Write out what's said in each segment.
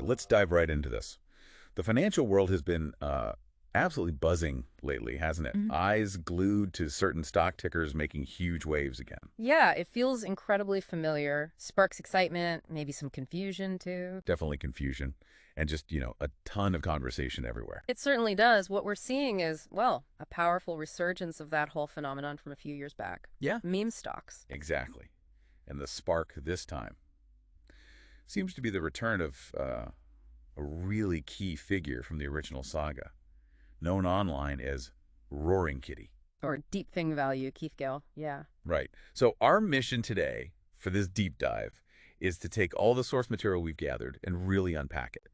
let's dive right into this. The financial world has been absolutely buzzing lately, hasn't it? Eyes glued to certain stock tickers making huge waves again. Yeah, it feels incredibly familiar, sparks excitement, maybe some confusion too. Definitely confusion and just, a ton of conversation everywhere. It certainly does. What we're seeing is, well, a powerful resurgence of that whole phenomenon from a few years back. Yeah. Meme stocks. Exactly. And the spark this time seems to be the return of a really key figure from the original saga, known online as Roaring Kitty. Or deep thing value, Keith Gale. Yeah. Right. So our mission today for this deep dive is to take all the source material we've gathered and really unpack it.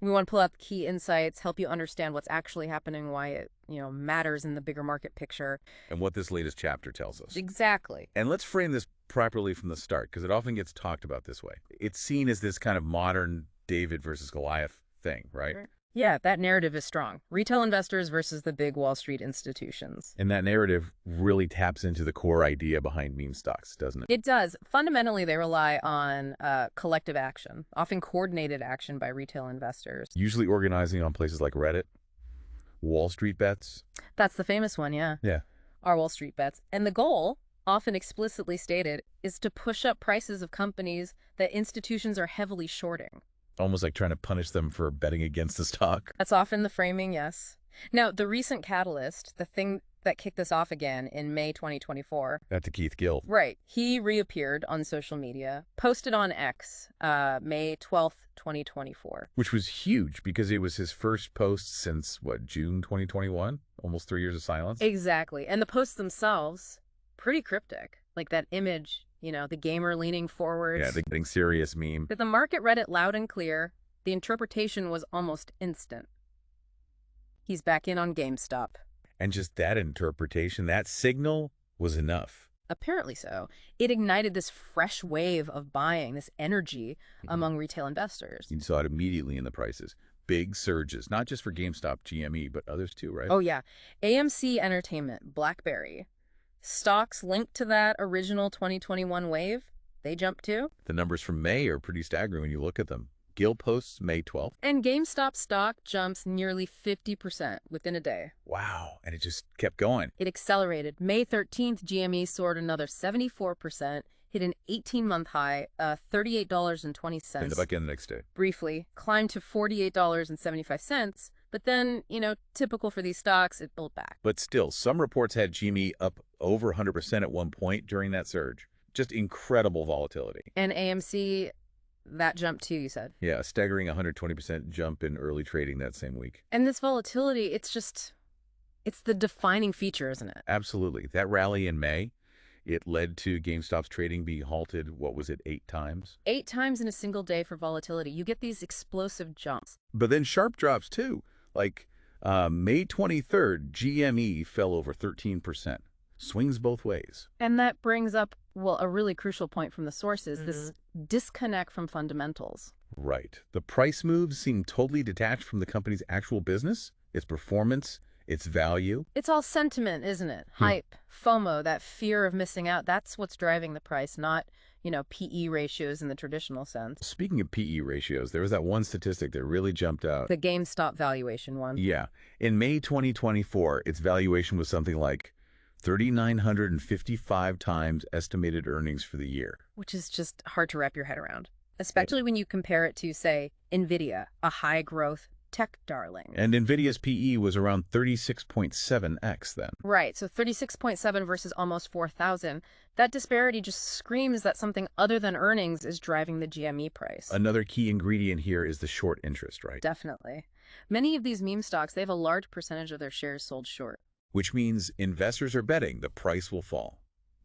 We want to pull out the key insights, help you understand what's actually happening, why it, matters in the bigger market picture. And what this latest chapter tells us. Exactly. And let's frame this properly from the start, because it often gets talked about this way. It's seen as this kind of modern David versus Goliath thing, right? Yeah, that narrative is strong. Retail investors versus the big Wall Street institutions. And that narrative really taps into the core idea behind meme stocks, doesn't it? It does. Fundamentally, they rely on collective action, often coordinated action by retail investors. Usually organizing on places like Reddit, Wall Street Bets. That's the famous one, yeah. Yeah. Our Wall Street Bets. And the goal, often explicitly stated, is to push up prices of companies that institutions are heavily shorting. Almost like trying to punish them for betting against the stock. That's often the framing, yes. Now, the recent catalyst, the thing that kicked this off again in May 2024. That's Keith Gill. Right. He reappeared on social media, posted on X, May 12th, 2024. Which was huge because it was his first post since, June 2021? Almost 3 years of silence? Exactly. And the posts themselves, pretty cryptic. Like that image, the gamer leaning forwards. Yeah, the getting serious meme. But the market read it loud and clear. The interpretation was almost instant. He's back in on GameStop. And just that interpretation, that signal was enough. Apparently so. It ignited this fresh wave of buying, this energy among retail investors. You saw it immediately in the prices. Big surges, not just for GameStop, GME, but others too, right? Oh, yeah. AMC Entertainment, BlackBerry. Stocks linked to that original 2021 wave, they jumped too. The numbers from May are pretty staggering when you look at them. Gill posts May 12th. And GameStop stock jumps nearly 50% within a day. Wow. And it just kept going. It accelerated. May 13th, GME soared another 74%, hit an 18-month high, $38.20. And back in the next day. Briefly, climbed to $48.75. But then, typical for these stocks, it pulled back. But still, some reports had GME up over 100% at one point during that surge. Just incredible volatility. And AMC, that jumped too, you said? Yeah, a staggering 120% jump in early trading that same week. And this volatility, it's the defining feature, isn't it? Absolutely. That rally in May, it led to GameStop's trading being halted, 8 times? 8 times in a single day for volatility. You get these explosive jumps. But then sharp drops too. Like May 23rd, GME fell over 13%. Swings both ways. And that brings up, a really crucial point from the sources, this disconnect from fundamentals. Right. The price moves seem totally detached from the company's actual business, its performance, its value. It's all sentiment, isn't it? Hype, FOMO, that fear of missing out. That's what's driving the price, not, PE ratios in the traditional sense. Speaking of PE ratios, there was that one statistic that really jumped out. The GameStop valuation one. Yeah. In May 2024, its valuation was something like 3,955 times estimated earnings for the year. Which is just hard to wrap your head around, especially when you compare it to, say, NVIDIA, a high-growth tech darling. And NVIDIA's PE was around 36.7x then. Right, so 36.7 versus almost 4,000. That disparity just screams that something other than earnings is driving the GME price. Another key ingredient here is the short interest, right? Definitely. Many of these meme stocks, they have a large percentage of their shares sold short. Which means investors are betting the price will fall.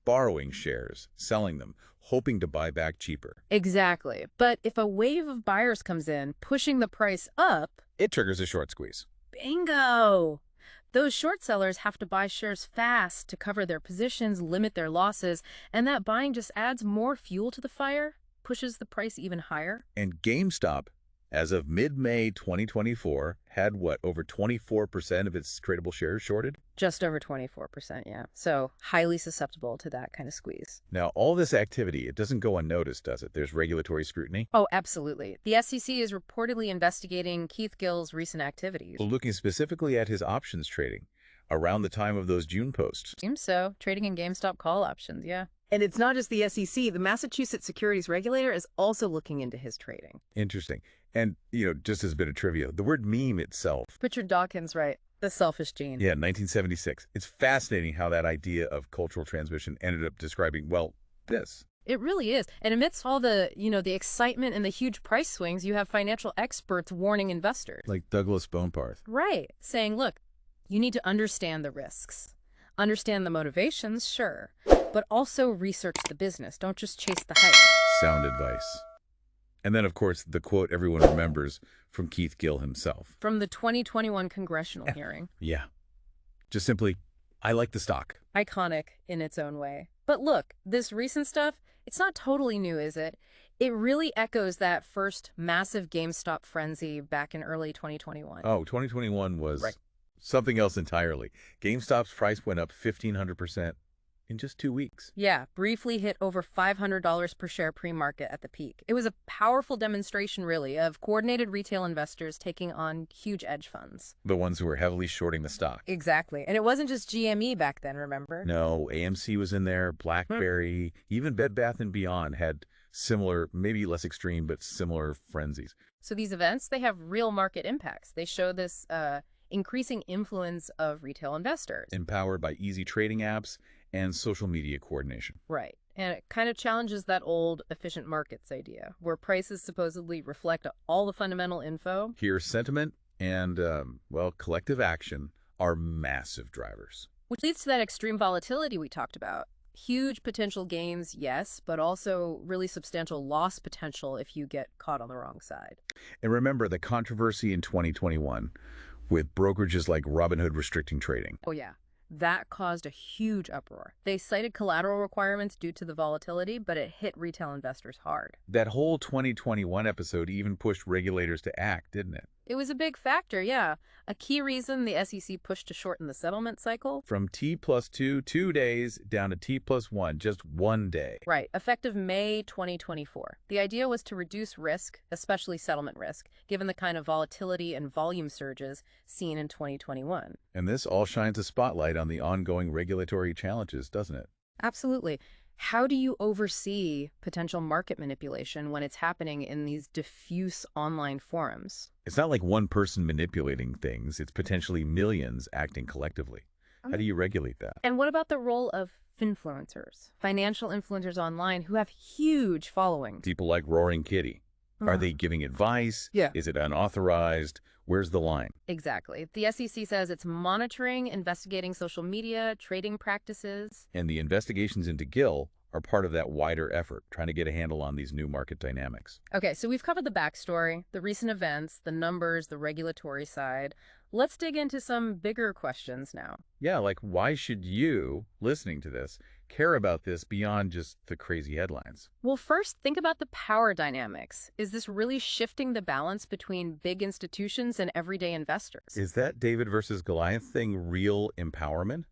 Borrowing shares, selling them, hoping to buy back cheaper. Exactly. But if a wave of buyers comes in, pushing the price up, it triggers a short squeeze. Bingo! Those short sellers have to buy shares fast to cover their positions, limit their losses, and that buying just adds more fuel to the fire, pushes the price even higher. And GameStop as of mid-May 2024, had what, over 24% of its tradable shares shorted? Just over 24%, yeah. So highly susceptible to that kind of squeeze. Now, all this activity, it doesn't go unnoticed, does it? There's regulatory scrutiny. Oh, absolutely. The SEC is reportedly investigating Keith Gill's recent activities. Well, looking specifically at his options trading around the time of those June posts. Seems so. Trading in GameStop call options, yeah. And it's not just the SEC. The Massachusetts Securities Regulator is also looking into his trading. Interesting. And, just as a bit of trivia, the word meme itself. Richard Dawkins, right? The selfish gene. Yeah, 1976. It's fascinating how that idea of cultural transmission ended up describing, well, this. It really is. And amidst all the, the excitement and the huge price swings, you have financial experts warning investors. Like Douglas Boneparth. Right. Saying, look, you need to understand the risks. Understand the motivations, sure, but also research the business. Don't just chase the hype. Sound advice. And then, of course, the quote everyone remembers from Keith Gill himself. From the 2021 congressional hearing. Yeah. Just simply, I like the stock. Iconic in its own way. But look, this recent stuff, it's not totally new, is it? It really echoes that first massive GameStop frenzy back in early 2021. Oh, 2021 was Right. something else entirely. GameStop's price went up 1,500% in just 2 weeks. Yeah, briefly hit over $500 per share pre-market at the peak. It was a powerful demonstration, really, of coordinated retail investors taking on huge hedge funds. The ones who were heavily shorting the stock. Exactly. And it wasn't just GME back then, remember? No, AMC was in there, BlackBerry, even Bed Bath & Beyond had similar, maybe less extreme, but similar frenzies. So these events, they have real market impacts. They show this increasing influence of retail investors. Empowered by easy trading apps and social media coordination. Right. And it kind of challenges that old efficient markets idea, where prices supposedly reflect all the fundamental info. Here, sentiment and, collective action are massive drivers. Which leads to that extreme volatility we talked about. Huge potential gains, yes, but also really substantial loss potential if you get caught on the wrong side. And remember the controversy in 2021 with brokerages like Robinhood restricting trading. Oh, yeah. That caused a huge uproar. They cited collateral requirements due to the volatility, but it hit retail investors hard. That whole 2021 episode even pushed regulators to act, didn't it? It was a big factor, yeah. A key reason the SEC pushed to shorten the settlement cycle. From T+2, 2 days, down to T+1, just 1 day. Right, effective May 2024. The idea was to reduce risk, especially settlement risk, given the kind of volatility and volume surges seen in 2021. And this all shines a spotlight on the ongoing regulatory challenges, doesn't it? Absolutely. How do you oversee potential market manipulation when it's happening in these diffuse online forums? It's not like one person manipulating things. It's potentially millions acting collectively. How do you regulate that? And what about the role of finfluencers, financial influencers online who have huge followings? People like Roaring Kitty. Are they giving advice? Yeah. Is it unauthorized? Where's the line? Exactly. The SEC says it's monitoring, investigating social media, trading practices. And the investigations into Gill are part of that wider effort, trying to get a handle on these new market dynamics. Okay, so we've covered the backstory, the recent events, the numbers, the regulatory side. Let's dig into some bigger questions now. Yeah, like why should you, listening to this, care about this beyond just the crazy headlines? Well, first, think about the power dynamics. Is this really shifting the balance between big institutions and everyday investors? Is that David versus Goliath thing real empowerment?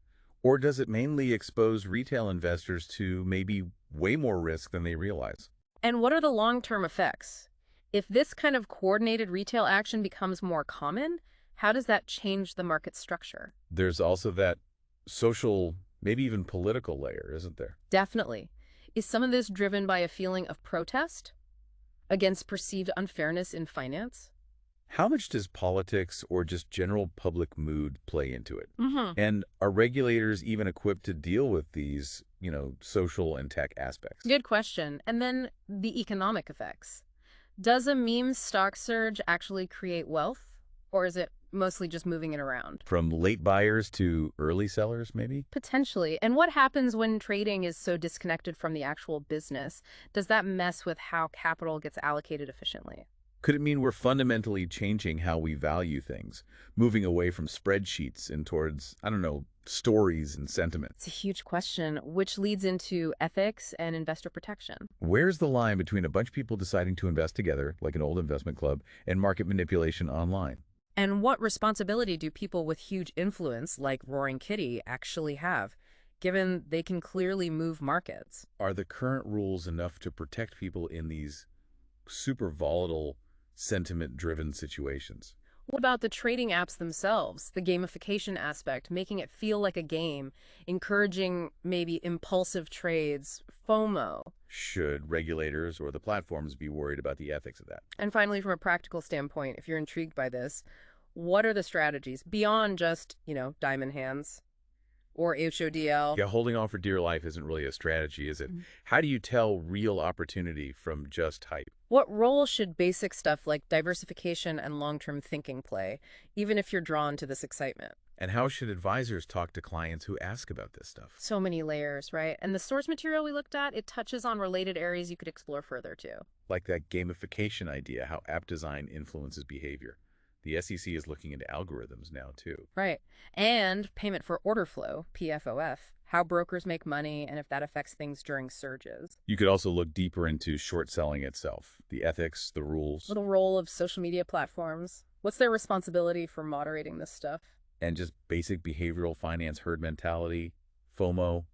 Or does it mainly expose retail investors to maybe way more risk than they realize? And what are the long-term effects? If this kind of coordinated retail action becomes more common, how does that change the market structure? There's also that social, maybe even political layer, isn't there? Definitely. Is some of this driven by a feeling of protest against perceived unfairness in finance? How much does politics or just general public mood play into it? Mm-hmm. And are regulators even equipped to deal with these, social and tech aspects? Good question. And then the economic effects. Does a meme stock surge actually create wealth? Or is it mostly just moving it around? From late buyers to early sellers, maybe? Potentially. And what happens when trading is so disconnected from the actual business? Does that mess with how capital gets allocated efficiently? Could it mean we're fundamentally changing how we value things, moving away from spreadsheets and towards, I don't know, stories and sentiment? It's a huge question, which leads into ethics and investor protection. Where's the line between a bunch of people deciding to invest together, like an old investment club, and market manipulation online? And what responsibility do people with huge influence, like Roaring Kitty, actually have, given they can clearly move markets? Are the current rules enough to protect people in these super volatile, sentiment-driven situations? What about the trading apps themselves, the gamification aspect, making it feel like a game, encouraging maybe impulsive trades, FOMO? Should regulators or the platforms be worried about the ethics of that? And finally, from a practical standpoint, if you're intrigued by this, what are the strategies beyond just, diamond hands or HODL? Yeah, holding on for dear life isn't really a strategy, is it? How do you tell real opportunity from just hype? What role should basic stuff like diversification and long-term thinking play, even if you're drawn to this excitement? And how should advisors talk to clients who ask about this stuff? So many layers, right? And the source material we looked at, it touches on related areas you could explore further too. Like that gamification idea, how app design influences behavior. The SEC is looking into algorithms now, too. Right. And payment for order flow, PFOF, how brokers make money and if that affects things during surges. You could also look deeper into short selling itself, the ethics, the rules, The role of social media platforms. What's their responsibility for moderating this stuff? and just basic behavioral finance herd mentality, FOMO.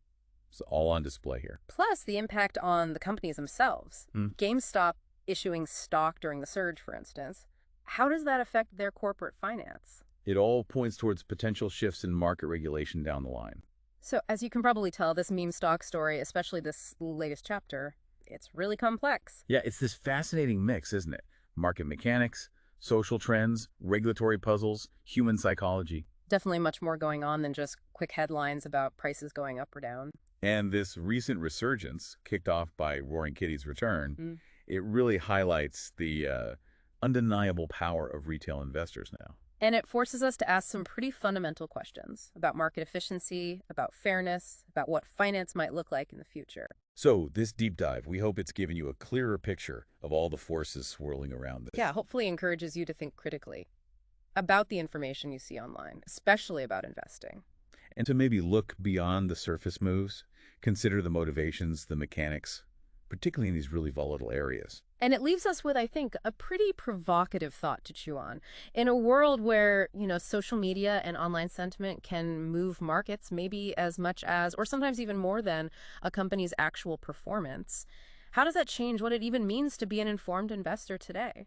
It's all on display here. Plus the impact on the companies themselves. Hmm. GameStop issuing stock during the surge, for instance. How does that affect their corporate finance? It all points towards potential shifts in market regulation down the line. So as you can probably tell, this meme stock story, especially this latest chapter, it's really complex. Yeah, it's this fascinating mix, isn't it? Market mechanics, social trends, regulatory puzzles, human psychology. Definitely much more going on than just quick headlines about prices going up or down. And this recent resurgence, kicked off by Roaring Kitty's return, it really highlights the undeniable power of retail investors now. And it forces us to ask some pretty fundamental questions about market efficiency, about fairness, about what finance might look like in the future. So this deep dive, we hope it's given you a clearer picture of all the forces swirling around this. Yeah, hopefully encourages you to think critically about the information you see online, especially about investing. And to maybe look beyond the surface moves, consider the motivations, the mechanics, particularly in these really volatile areas. And it leaves us with, I think, a pretty provocative thought to chew on. In a world where, social media and online sentiment can move markets maybe as much as, or sometimes even more than, a company's actual performance, how does that change what it even means to be an informed investor today?